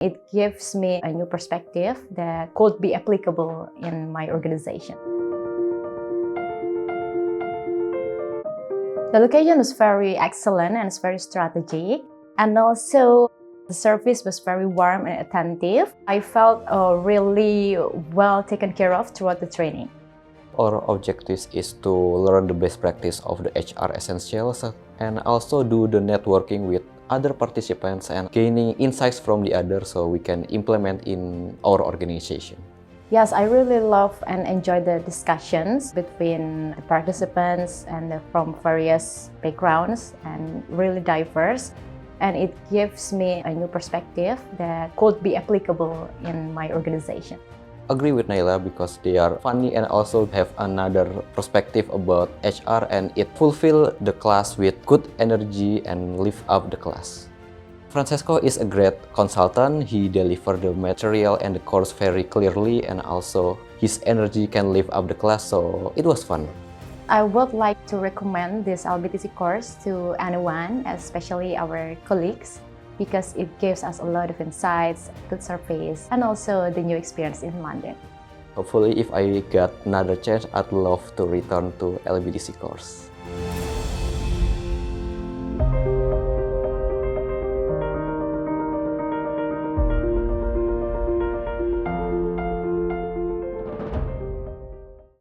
It gives me a new perspective that could be applicable in my organization. The location was very excellent and it's very strategic. And also, the service was very warm and attentive. I felt really well taken care of throughout the training. Our objective is to learn the best practice of the HR essentials and also do the networking with other participants and gaining insights from the others so we can implement in our organization. Yes, I really love and enjoy the discussions between the participants and from various backgrounds and really diverse. And it gives me a new perspective that could be applicable in my organization. Agree with Naila because they are funny and also have another perspective about HR and it fulfill the class with good energy and lift up the class. Francesco is a great consultant. He delivers the material and the course very clearly and also his energy can lift up the class, so it was fun. I would like to recommend this LBTC course to anyone, especially our colleagues, because it gives us a lot of insights, good service, and also the new experience in London. Hopefully, if I got another chance, I'd love to return to LBTC course.